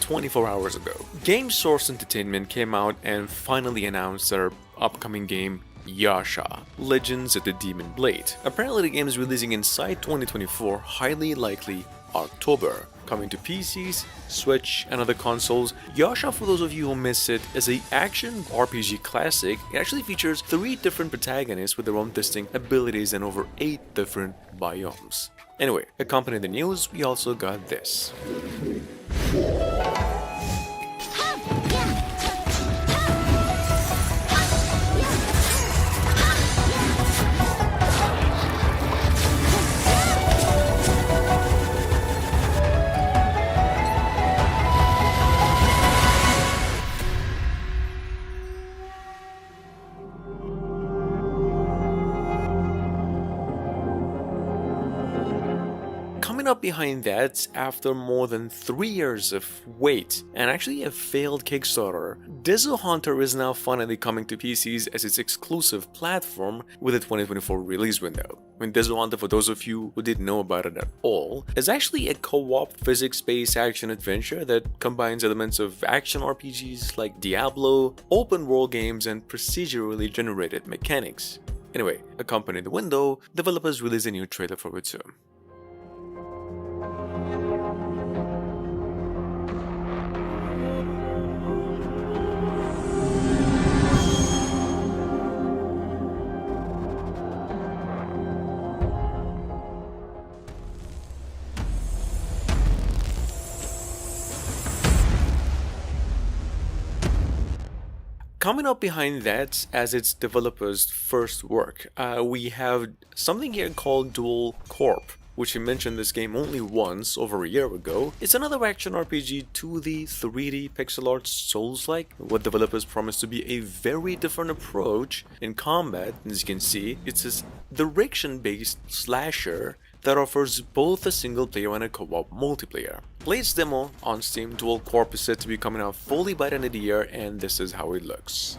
24 hours ago. GameSource Entertainment came out and finally announced their upcoming game Yasha, Legends of the Demon Blade. Apparently the game is releasing inside 2024, highly likely October, coming to PCs, Switch, and other consoles. Yasha, for those of you who miss it, is an action RPG classic. It actually features 3 different protagonists with their own distinct abilities and over 8 different biomes. Anyway, accompanying the news, we also got this. Coming up behind that, after more than 3 years of wait and actually a failed Kickstarter, Desert Hunter is now finally coming to PCs as its exclusive platform with a 2024 release window. Desert Hunter, for those of you who didn't know about it at all, is actually a co-op physics-based action adventure that combines elements of action RPGs like Diablo, open-world games, and procedurally generated mechanics. Anyway, accompanying the window, developers released a new trailer for it too. Coming up behind that as its developer's first work, we have something here called Dual Corp, which we mentioned this game only once over a year ago. It's another action RPG 2D 3D pixel art Souls-like, what developers promise to be a very different approach in combat. As you can see, it's a direction-based slasher that offers both a single player and a co-op multiplayer. Blade's demo on Steam. Dual Corp is said to be coming out fully by the end of the year, and this is how it looks.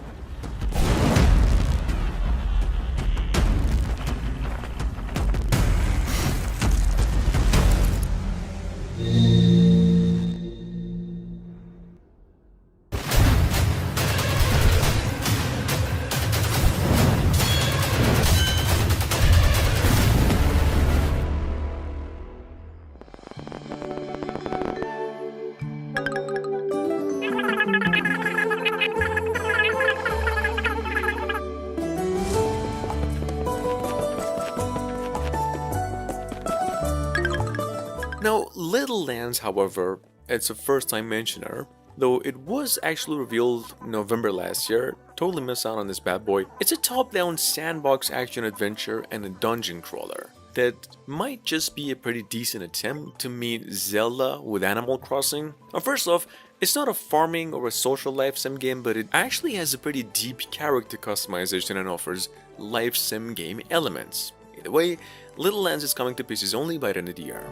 Now, Little Lands, however, it's a first-time mentioner, though it was actually revealed November last year. Totally missed out on this bad boy. It's a top-down sandbox action adventure and a dungeon crawler that might just be a pretty decent attempt to meet Zelda with Animal Crossing. Now, first off, it's not a farming or a social life sim game, but it actually has a pretty deep character customization and offers life sim game elements. Either way, Little Lands is coming to PCs only by the end of the year.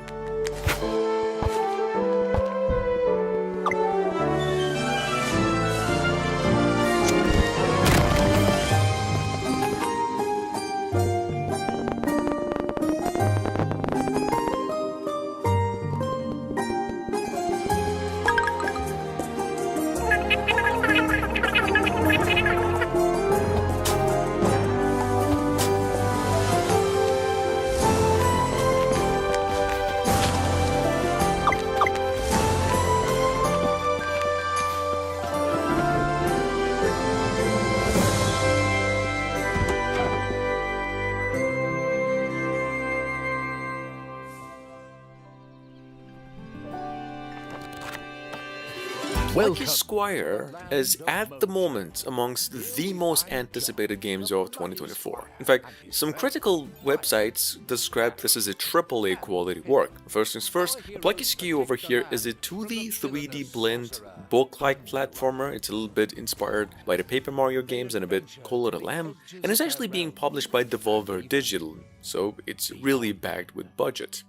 Lucky Squire is at the moment amongst the most anticipated games of 2024. In fact, some critical websites describe this as a AAA quality work. First things first, Lucky Squire over here is a 2D 3D blend book-like platformer. It's a little bit inspired by the Paper Mario games and a bit Call of the Lamb, and it's actually being published by Devolver Digital, so it's really backed with budget.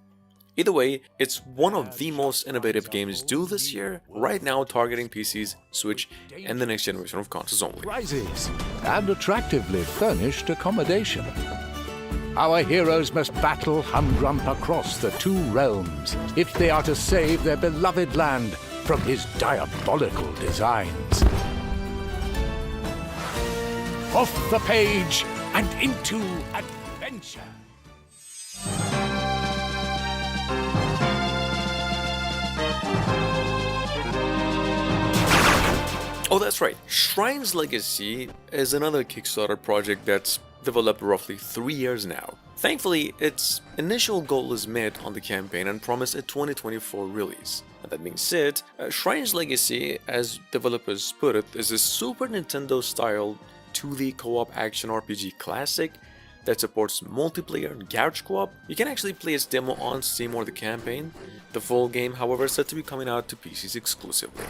Either way, it's one of the most innovative games due this year, right now targeting PCs, Switch, and the next generation of consoles only. Prizes and attractively furnished accommodation. Our heroes must battle Humgrump across the two realms if they are to save their beloved land from his diabolical designs. Off the page and into adventure. Oh, that's right. Shrine's Legacy is another Kickstarter project that's developed roughly 3 years now. Thankfully, its initial goal is met on the campaign and promised a 2024 release. And that being said, Shrine's Legacy, as developers put it, is a Super Nintendo-style 2D co-op action RPG classic that supports multiplayer and couch co-op. You can actually play its demo on Steam or the campaign. The full game, however, is set to be coming out to PCs exclusively.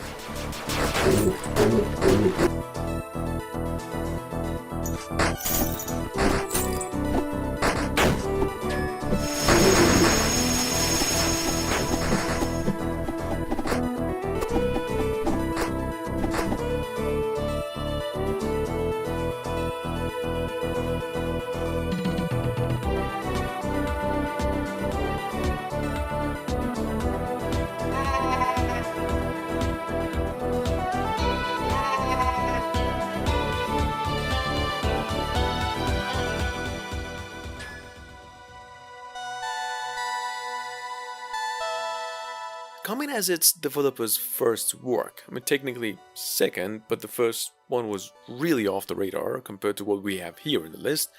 Coming as its developer's first work, I mean technically second, but the first one was really off the radar compared to what we have here in the list,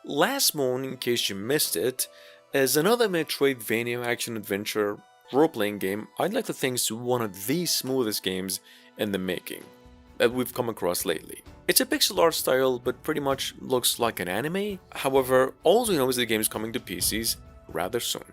Last Moon, in case you missed it, is another Metroidvania action-adventure role-playing game I'd like to think is one of the smoothest games in the making that we've come across lately. It's a pixel art style, but pretty much looks like an anime. However, all we know is the game is coming to PCs rather soon.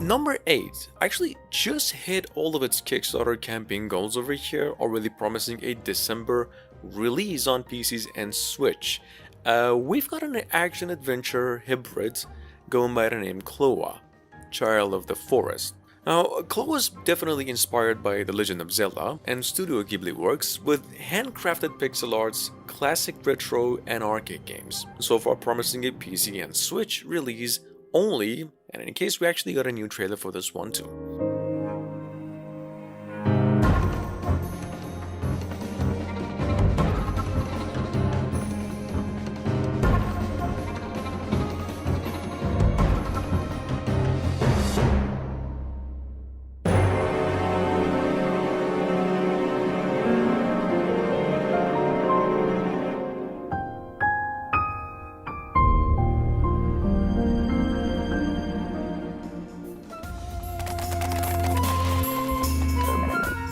Number 8 actually just hit all of its Kickstarter campaign goals over here, already promising a December release on PCs and Switch. We've got an action-adventure hybrid going by the name Kloa, Child of the Forest. Now, Kloa is definitely inspired by The Legend of Zelda and Studio Ghibli works with handcrafted pixel arts, classic retro and arcade games. So far promising a PC and Switch release only, and in case we actually got a new trailer for this one too.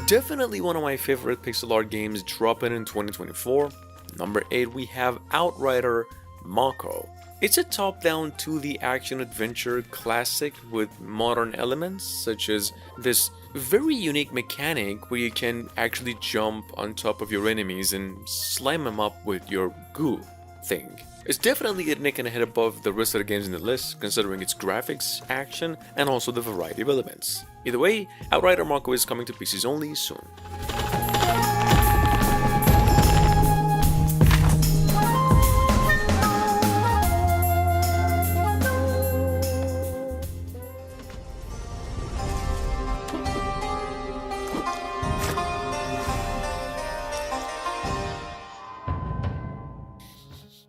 Definitely one of my favorite pixel art games dropping in 2024. Number 8 we have Outrider Mako. It's a top-down 2D action-adventure classic with modern elements such as this very unique mechanic where you can actually jump on top of your enemies and slam them up with your goo thing. It's definitely a neck and a head above the rest of the games in the list, considering its graphics, action, and also the variety of elements. Either way, Outrider Mako is coming to PCs only soon.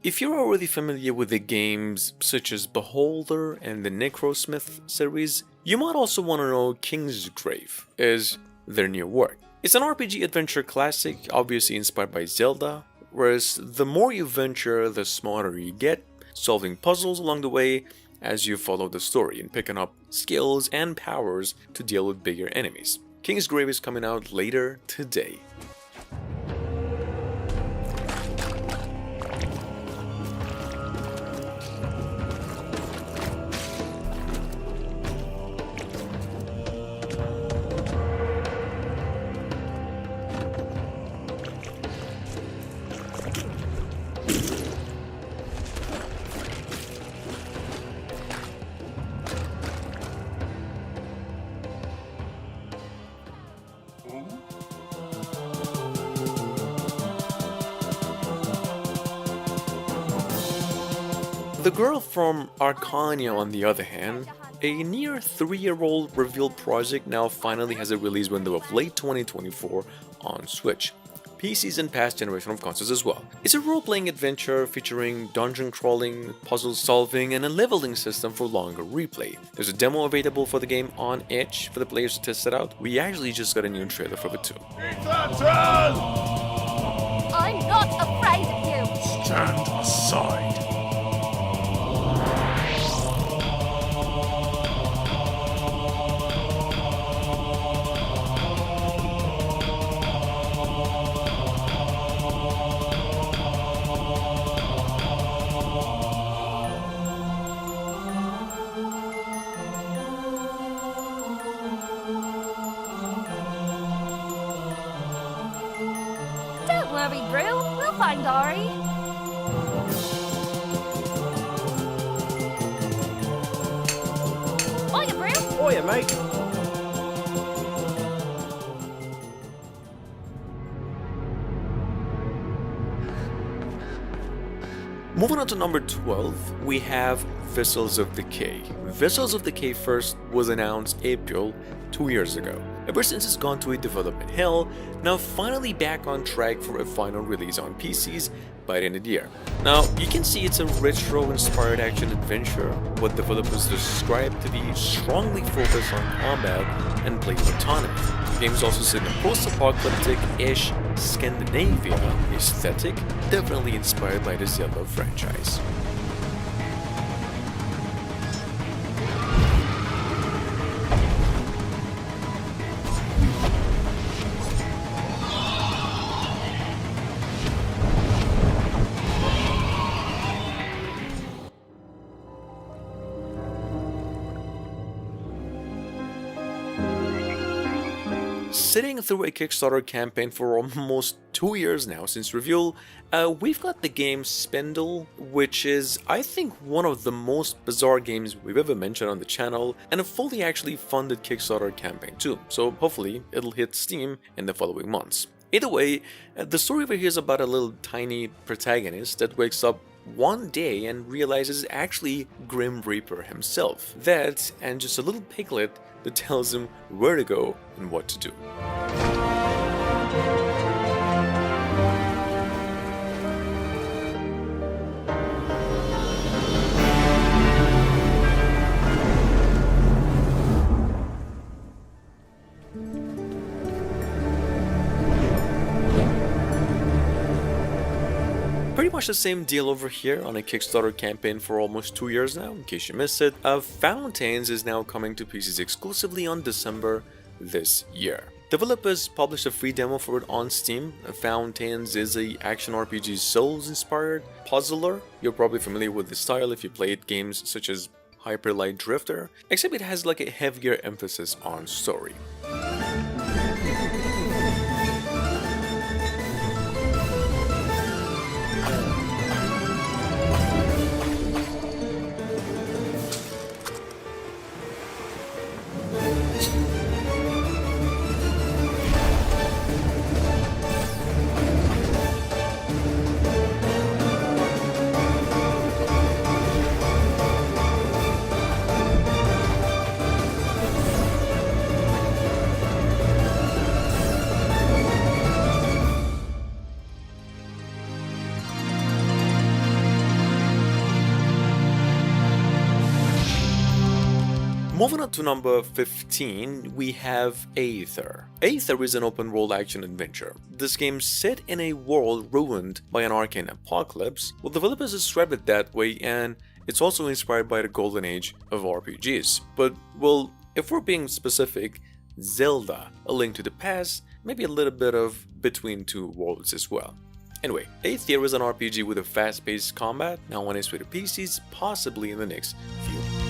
If you're already familiar with the games such as Beholder and the Necrosmith series, you might also want to know Kingsgrave is their new work. It's an RPG adventure classic, obviously inspired by Zelda, whereas the more you venture, the smarter you get, solving puzzles along the way as you follow the story and picking up skills and powers to deal with bigger enemies. Kingsgrave is coming out later today. The Girl from Arcania, on the other hand, a near 3-year-old revealed project, now finally has a release window of late 2024 on Switch, PCs and past generation of consoles as well. It's a role-playing adventure featuring dungeon crawling, puzzle solving, and a leveling system for longer replay. There's a demo available for the game on Itch for the players to test it out. We actually just got a new trailer for it too. I'm not afraid of you! Stand aside. Don't worry, Brew. We'll find Ari. Hiya, Brew. Hiya, mate. Moving on to number 12, we have Vessels of Decay. Vessels of Decay first was announced April 2 years ago. Ever since it's gone to a development hell, now finally back on track for a final release on PCs by the end of the year. Now, you can see it's a retro-inspired action-adventure, what developers describe to be strongly focused on combat and player autonomy. The game is also set in a post-apocalyptic-ish Scandinavia aesthetic, definitely inspired by the Zelda franchise. Sitting through a Kickstarter campaign for almost 2 years now since reveal, we've got the game Spindle, which is, I think, one of the most bizarre games we've ever mentioned on the channel, and a fully actually funded Kickstarter campaign too, so hopefully it'll hit Steam in the following months. Either way, the story over here is about a little tiny protagonist that wakes up one day and realizes it's actually Grim Reaper himself. That, and just a little piglet that tells him where to go and what to do. Pretty much the same deal over here on a Kickstarter campaign for almost 2 years now, in case you missed it. Fountains is now coming to PCs exclusively on December this year. Developers published a free demo for it on Steam. Fountains is a action RPG Souls-inspired puzzler. You're probably familiar with the style if you played games such as Hyper Light Drifter, except it has like a heavier emphasis on story. Moving on to number 15, we have Aether. Aether is an open-world action-adventure. This game's set in a world ruined by an arcane apocalypse. Well, developers describe it that way, and it's also inspired by the golden age of RPGs. But, well, if we're being specific, Zelda, A Link to the Past, maybe a little bit of Between Two Worlds as well. Anyway, Aether is an RPG with a fast-paced combat, now on its way to PCs, possibly in the next few months.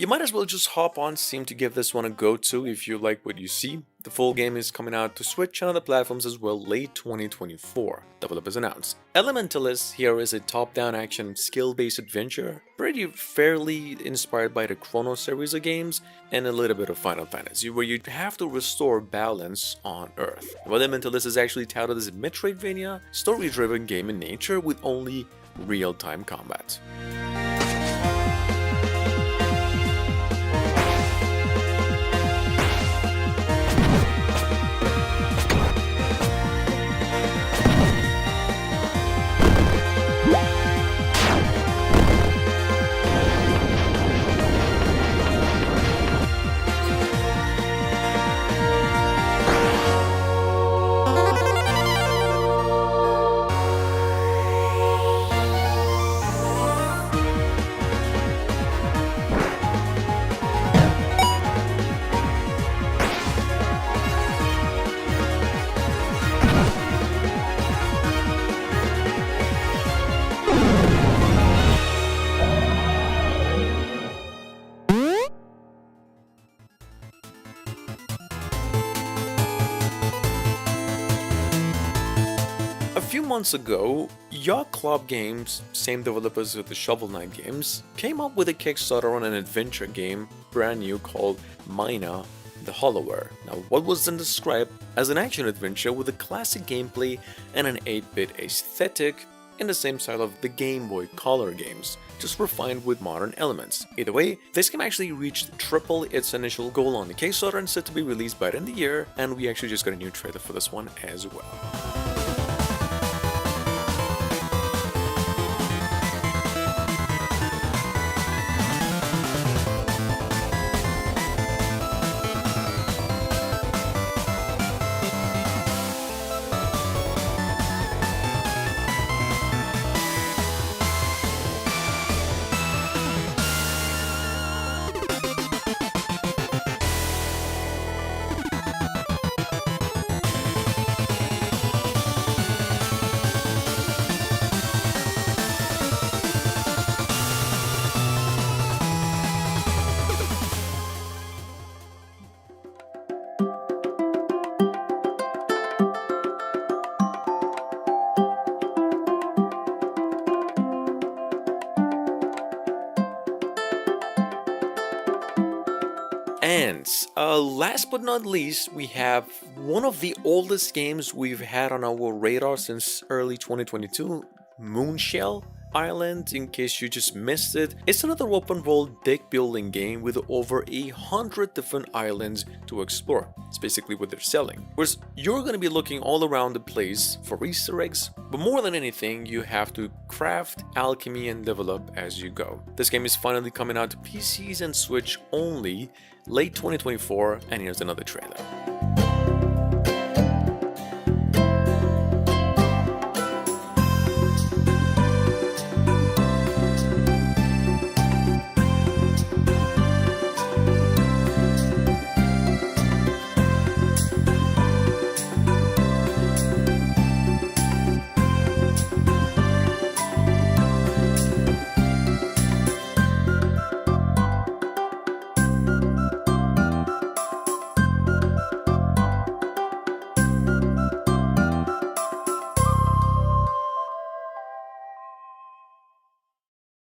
you might as well just hop on Steam to give this one a go too if you like what you see. The full game is coming out to Switch and other platforms as well late 2024, developers announced. Elementalist here is a top-down action skill-based adventure, pretty fairly inspired by the Chrono series of games and a little bit of Final Fantasy, where you have to restore balance on Earth. Well, Elementalist is actually touted as a Metroidvania, story-driven game in nature with only real-time combat. A few months ago, Yacht Club Games, same developers with the Shovel Knight games, came up with a Kickstarter on an adventure game, brand new, called Mina the Hollower. Now, what was then described as an action adventure with a classic gameplay and an 8-bit aesthetic in the same style of the Game Boy Color games, just refined with modern elements. Either way, this game actually reached triple its initial goal on the Kickstarter and set to be released by the end of the year, and we actually just got a new trailer for this one as well. And last but not least, we have one of the oldest games we've had on our radar since early 2022, Moonshell Island. In case you just missed it, it's another open world deck building game with over 100 different islands to explore. It's basically what they're selling. Whereas you're going to be looking all around the place for Easter eggs, but more than anything, you have to craft, alchemy, and level up as you go. This game is finally coming out to PCs and Switch only late 2024, and here's another trailer.